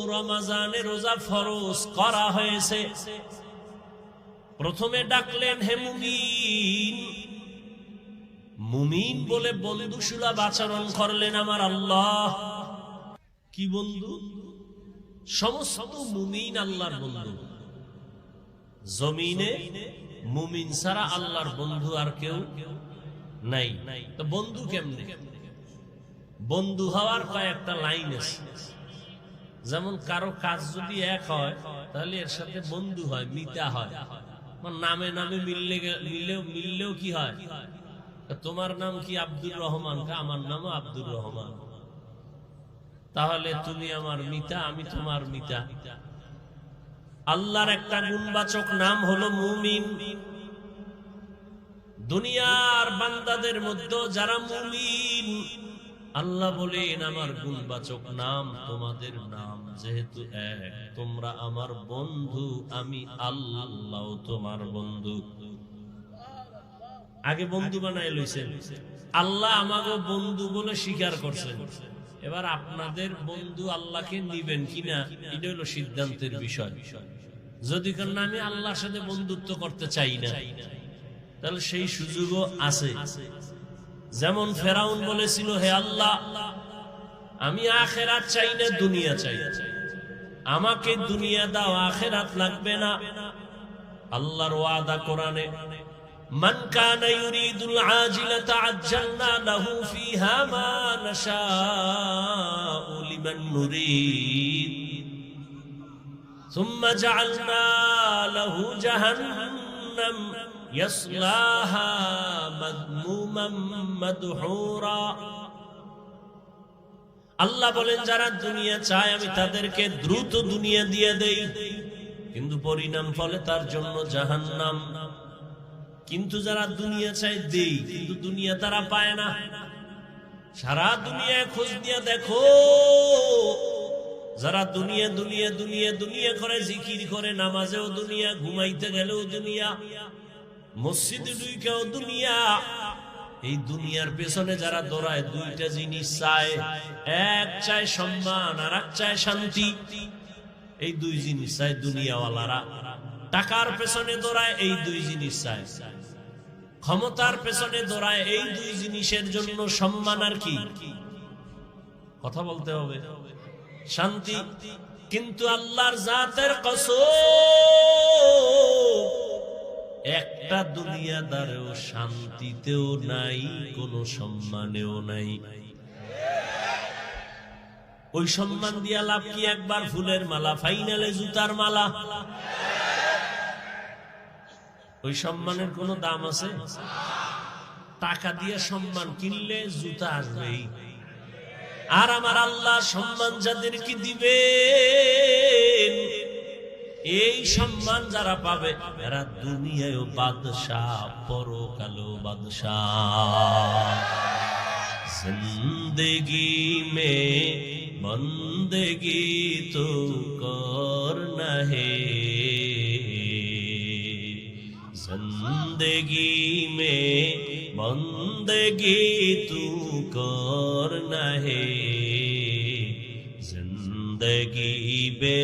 রমজানে রোজা ফরজ করা হয়েছে। প্রথমে ডাকলেন হে মুমিন, মুমিন বলে বন্ধুসুলভ আচরণ করলেন আমার আল্লাহ। কি বন্ধু? সমস্ত মুমিন আল্লাহর বন্ধু। জমিনে মুমিন ছাড়া আল্লাহর বন্ধু আর কেউ নাই। তো বন্ধু কেমনে? বন্ধু হওয়ার কয়েকটা লাইন আছে। যেমন কারো কাজ যদি এক হয় তাহলে এর সাথে বন্ধু হয়, মিতা হয়। নামে নামে মিললেও কি হয়? তোমার নাম কি আব্দুর রহমান? আমার নামও আব্দুর রহমান। তাহলে তুমি আমার মিতা, আমি তোমার মিতা। আল্লাহর একটা গুণবাচক নাম হলো মুমিন। দুনিয়ার বান্দাদের মধ্যে যারা মুমিন, আল্লাহ বলেন আমার গুণবাচক নাম তোমাদের নাম যেহেতু এক, তোমরা আমার বন্ধু, আমি আল্লাহ তোমার বন্ধু। আগে বন্ধু বানায় লইছেন, আল্লাহ আমাকে বন্ধু বলে স্বীকার করছেন। এবার আপনাদের বন্ধু আল্লাহকে নিবেন কিনা এটা হলো সিদ্ধান্তের বিষয়। যদি কারণ আমি আল্লাহর সাথে বন্ধুত্ব করতে চাই না, তাহলে সেই সুযোগও আছে। যেমন ফেরাউন বলেছিল, হে আল্লাহ, আমি আখিরাত চাই না, দুনিয়া চাই, আমাকে দুনিয়া দাও, আখিরাত লাগবে না। আল্লাহর ওয়াদা কোরআনে, মান কানা ইউরিদুল আজিলাতা আজ্জালনা লাহু ফিহা মা নাশাউ লিমান নুরিদ সুম্মা জাআলনা লাহু জাহান্নাম ইয়াসলাহা মাদমুমান মাদহুরা। আল্লাহ বলেন যারা দুনিয়া চায় আমি তাদেরকে দ্রুত দুনিয়া দিয়ে দেই, কিন্তু পরিণাম ফলে তার জন্য জাহান্নাম। কিন্তু যারা দুনিয়া চায় দেই, কিন্তু দুনিয়া তারা পায় না। সারা দুনিয়ায় খোঁজ দিয়ে দেখো, যারা দুনিয়া দুনিয়া দুনিয়া দুনিয়া করে, জিকির করে, নামাজেও দুনিয়া, ঘুমাইতে গেলেও দুনিয়া, মসজিদে ঢুকেও দুনিয়া, এই দুনিয়ার পেছনে যারা দৌড়ায় দুইটা জিনিস চায়। এক চায় সম্মান, আর এক চায় শান্তি। এই দুই জিনিস চায় দুনিয়াওয়ালারা। টাকার পেছনে দৌড়ায়, এই দুই জিনিস চায়। ক্ষমতার পেছনে দৌড়ায়, এই দুই জিনিসের জন্য। সম্মান আর কি? কথা বলতে হবে, শান্তি। কিন্তু আল্লাহর জাতের কসম, একটা দুনিয়াদারেও শান্তিতেও নাই, কোনো সম্মানেও নাই। ওই সম্মান দিয়া লাভ কি? একবার ফুলের মালা, ফাইনালে জুতার মালা। ওই সম্মানের কোনো দাম আছে? টাকা দিয়ে সম্মান কিনলে জুতা আসবেই। আর আমার আল্লাহ সম্মান যাদেরকে দিবেন, এই সম্মান যারা পাবে এরা দুনিয়ায় বাদশাহ, পরকালেও বাদশাহ। জিন্দেগি মে বন্দেগি তো করনা হে, जिंदगी में बंदगी तू करना है, जिंदगी बे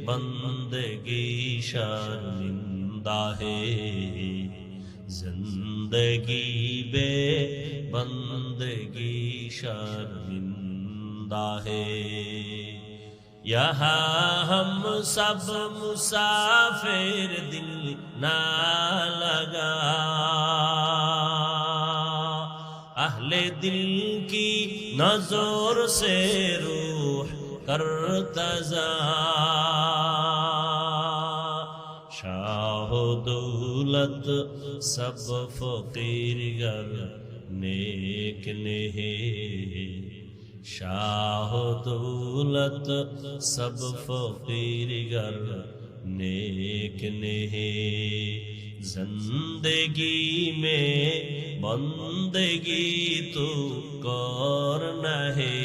बंदगी शर्मिंदा है, जिंदगी बे बंदगी शर्मिंदा है। यहाँ हम सब मुसाफिर, दिल ना लगा अहले दिल की नजर से रूह करतजा। शाह दौलत सब फकीर गर नेक नेहे, शाह दौलत सब फकीर गर नेक नेहे। जिंदगी में बंदगी तो करना है,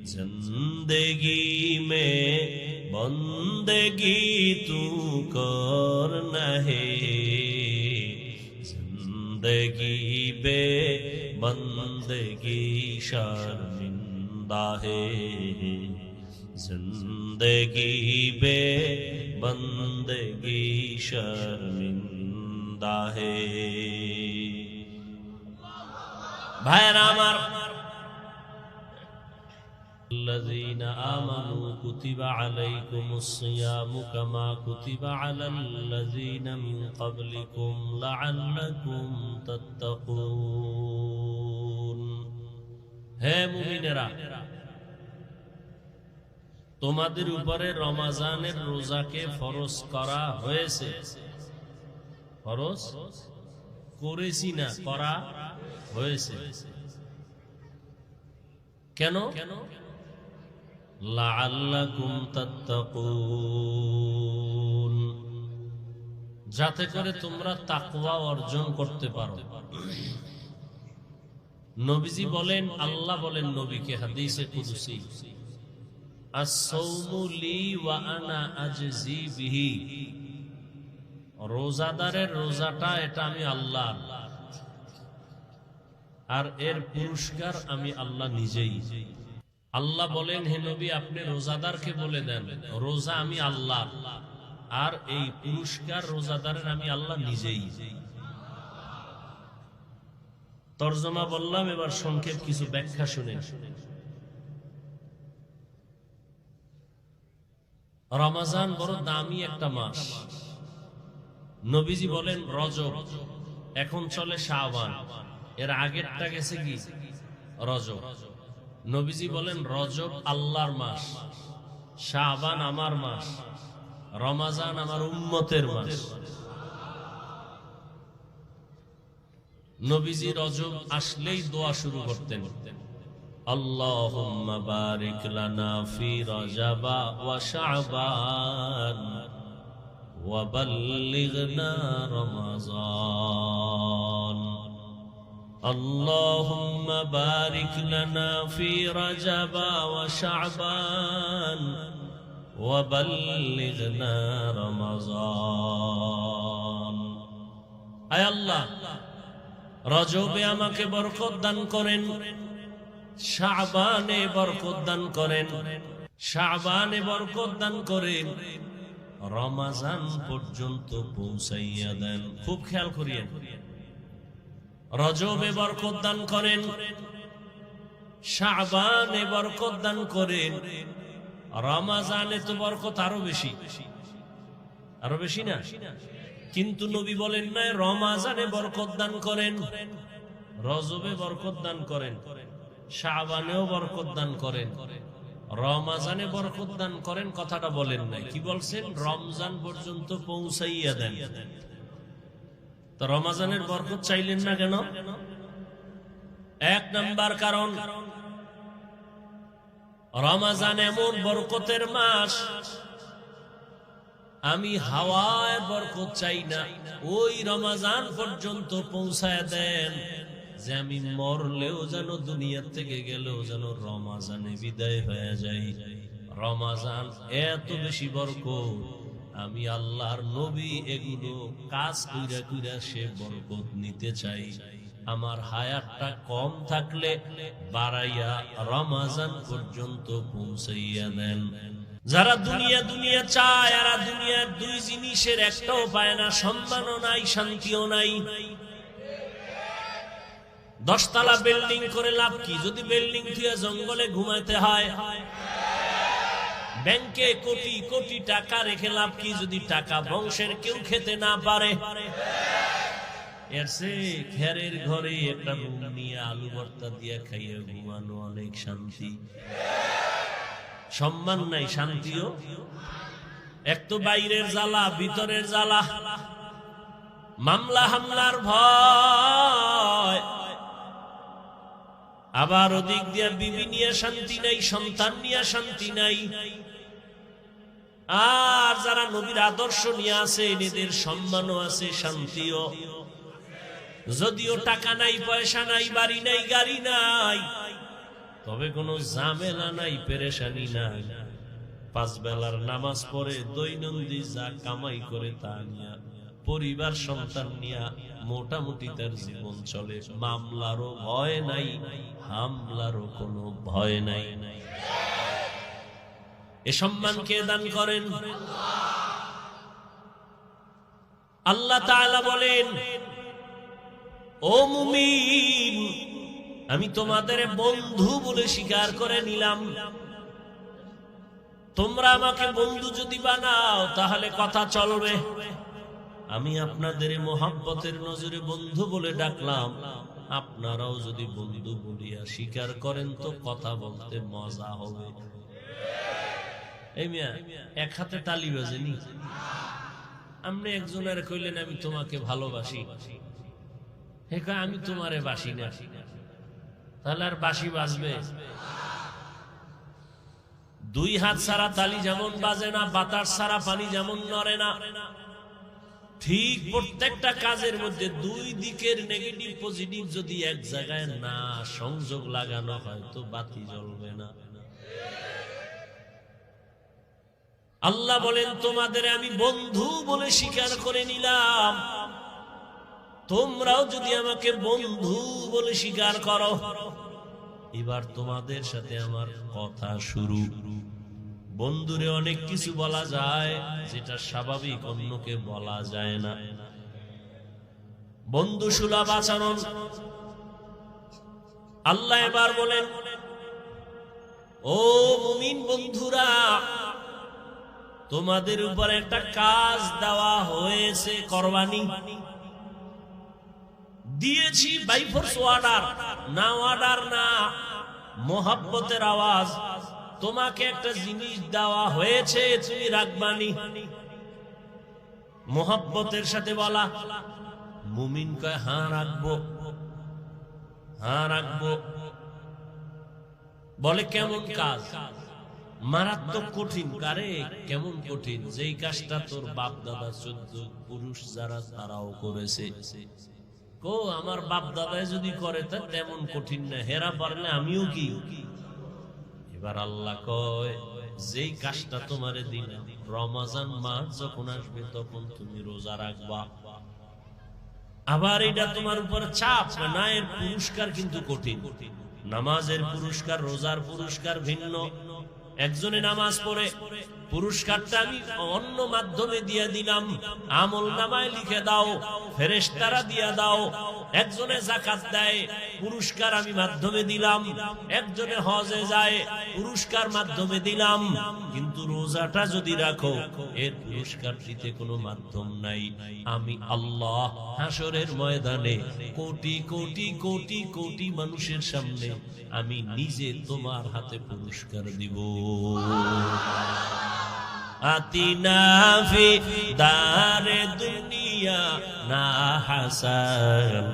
जिंदगी में बंदगी तू करना है, जिंदगी बे बंदगी शर्मिंदा है जिंदगी बे बंदगी शर्मिंदा है। ভাইরা আমার, الذين آمنوا كتب عليكم الصيام كما كتب على الذين من قبلكم لعلكم تتقون। হে মুমিনেরা, তোমাদের উপরে রমজানের রোজাকে ফরজ করা হয়েছে। ফরজ করেছি না, করা হয়েছে। কেন? লাআল্লাকুম তাত্তাকুন, যাতে করে তোমরা তাকওয়া অর্জন করতে পারো। নবীজি বলেন, আল্লাহ বলেন নবীকে হাদিসে কুদসি, আস-সাওমু লি ওয়া আনা আজজি বিহি, রোজাদারের রোজাটা এটা আমি আল্লাহর, আর এর পুরস্কার আমি আল্লাহ নিজেই। আল্লাহ বলেন, হে নবী আপনি রোজাদারকে বলে দেন রোজা আমি আল্লাহর, আর এই পুরস্কার রোজাদারের আমি আল্লাহ নিজেই। তরজমা বললাম, এবার সংক্ষেপ কিছু ব্যাখ্যা শুনেন। রমজান বড় দামি একটা মাস। নবীজি বলেন রজব, এখন চলে শাবান, এর আগেরটা গেছে কি রজব। নবীজি বলেন রজব আল্লাহর মাস, শাবান আমার মাস, রমজান আমার উম্মতের মাস। নবীজি রজব আসলেই দোয়া শুরু করতেন, আল্লাহুম্মা বারিক লানা ফি রজবা ওয়া শাবান ওয়া বাল্লিগনা রমাযান। اللهم بارك لنا في رجب وشعبان وبلغنا رمضان। আয় আল্লাহ, রজবে আমাকে বরকত দান করেন, শাবানে বরকত দান করেন, শাবানে বরকত দান করেন, রমজান পর্যন্ত পৌঁছাইয়া দেন। খুব খেয়াল করিয়েন, রজবে বরকত দান করেন, শাবানে বরকত দান করেন, রমজানে তো বরকত আরো বেশি, আরো বেশি না? কিন্তু নবী বলেন না রমজানে বরকত দান করেন, রজবে বরকত দান করেন, শাবানেও বরকত দান করেন, রমজানে বরকত দান করেন, কথাটা বলেন নাই। কি বলছেন? রমজান পর্যন্ত পৌঁছাইয়া দেন। তো রমজানের বরকত চাইলেন না কেন? এক নাম্বার কারণ, রমজান এমন বরকতের মাস, আমি হাওয়ায় বরকত চাই না, ওই রমজান পর্যন্ত পৌঁছায় দেন যে আমি মরলেও যেন দুনিয়া থেকে গেলেও যেন রমজানে বিদায় হয়ে যায়। রমজান এত বেশি বরকত, আমি আল্লাহর নবী এগুলো কাজ কইরা কইরা সে বরকত নিতে চাই। আমার হায়াতটা কম থাকলে বাড়াইয়া রমজান পর্যন্ত পৌঁছাইয়া দেন। যারা দুনিয়া দুনিয়া চায়, এরা দুনিয়ার দুই জিনিসের একটাও পায় না, সম্মানও নাই, শান্তিও নাই। 10 তলা বিল্ডিং করে লাভ কি যদি বিল্ডিং থুয়া জঙ্গলে ঘুমাইতে হয়? ব্যাংকে কোটি কোটি টাকা রেখে লাভ কি যদি টাকা বংশের কেউ খেতে না পারে? এর চেয়ে খেরের ঘরে একটা রুম নিয়ে আলু ভর্তা দিয়ে খাইয়ে ঘুমানো অনেক শান্তি। সম্মান নাই, শান্তিও। এক তো বাইরের জ্বালা, ভিতরের জ্বালা, মামলা হামলার ভয়, আবার ওদিক দিয়া বিবি নিয়ে শান্তি নাই, সন্তান নিয়ে শান্তি নাই। আর যারা নবীর আদর্শ নিয়ে আছে, এদের সম্মানও আছে, শান্তিও। যদিও টাকা নাই, পয়সা নাই, বাড়ি নাই, গাড়ি নাই, তবে কোনো ঝামেলা নাই, পেরেশানি নাই। 5 বেলার নামাজ পড়ে দৈনন্দিন যা কামাই করে তা নিয়ে পরিবার সন্তান নিয়ে মোটামুটি তার জীবন চলে, মামলারও ভয় নাই, হামলারও কোনো ভয় নাই। এ সম্মান কে দান করেন? আল্লাহ তাআলা বলেন, ও মুমিন, আমি তোমাদের বন্ধু বলে স্বীকার করে নিলাম। তোমরা আমাকে বন্ধু যদি বানাও তাহলে কথা চলবে। আমি আপনাদের মোহাব্বতের নজরে বন্ধু বলে ডাকলাম, আপনারাও যদি বন্ধু বলিয়া স্বীকার করেন তো কথা বলতে মজা হবে। এই মিয়া এক হাতে তালি বাজেনি। আপনি একজনের কইলেন আমি তোমাকে ভালোবাসি, হে কয় আমি তোমারে বাসি না, তাহলে আর বাঁশি বাজবে? দুই হাত ছাড়া তালি যেমন বাজে না, বাতাস ছাড়া পানি যেমন নড়ে না, ঠিক প্রত্যেকটা কাজের মধ্যে দুই দিকের নেগেটিভ পজিটিভ যদি এক জায়গায় না সংযোগ লাগানো হয় তো বাতি জ্বলবে না। আল্লাহ বলেন, তোমাদের আমি বন্ধু বলে স্বীকার করে নিলাম, তোমরাও যদি আমাকে বন্ধু বলে স্বীকার করো, এবার তোমাদের সাথে আমার কথা শুরু। বন্ধুরে অনেক কিছু বলা যায় যেটা স্বাভাবিক অন্যকে বলা যায় না। বন্ধু সুলভ আচরণ। আল্লাহ এবার বলেন, ও মুমিন বন্ধুরা, তোমাদের উপর একটা কাজ দেওয়া হয়েছে, করবানি দিয়েছি বাই ফোর্স অর্ডার, না অর্ডার না, মোহাব্বতের আওয়াজ। তোমাকে একটা জিনিস দেওয়া হয়েছে, তুমি রাখবানি। মোহাব্বতের সাথে বলা। মুমিন কয় হ্যাঁ রাখবো, হ্যাঁ রাখবো। বলে কেমন কাজ? মারাত্মক কঠিন। কারে কেমন কঠিন? যেই কাজটা তোর বাপ দাদা 14 পুরুষ যারা তারাও করেছে। কো আমার বাপ দাদাই যদি করে তা তেমন কঠিন না, হেরা পারলে আমিও কি। এবার আল্লাহ কয়, যেই কাজটা তোমারে দিলাম, রমজান মাস যখন আসবে তখন তুমি রোজা রাখবা। আবার এটা তোমার উপর চাপ না, এর পুরস্কার কিন্তু কঠিন। নামাজের পুরস্কার, রোজার পুরস্কার ভিন্ন। একজনে নামাজ পড়ে, পুরস্কারটা আমি অন্য মাধ্যমে দিয়ে দিলাম, আমল নামায় লিখে দাও, ফেরেশতারা দিয়ে দাও। একজনে যাকাত দেয়, পুরস্কার আমি মাধ্যমে দিলাম। একজনে হজে যায়, পুরস্কার মাধ্যমে দিলাম। কিন্তু রোজাটা যদি রাখো, এর পুরস্কার দিতে কোনো মাধ্যম নাই। আমি আল্লাহ হাসরের ময়দানে কোটি কোটি কোটি কোটি মানুষের সামনে আমি নিজে তোমার হাতে পুরস্কার দিব। আতিনা ফি দারে দুনিয়া না হাসান,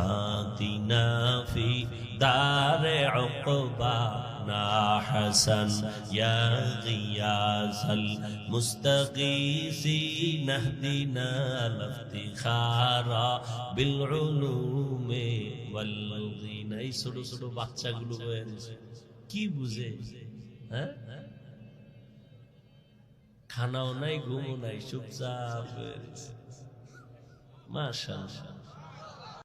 আতিনা ফি দারে উকবা না হাসান, ইয়া গিয়াসাল মুস্তাগীসিন ইহদিনা লিফতিখারা বিল উলুমি ওয়াল গিনা। এই ছোট ছোট বাচ্চাগুলো কি বুঝে? হ্যাঁ, খানাও নাই, ঘুমও নাই, চুপচাপ। মাশাআল্লাহ।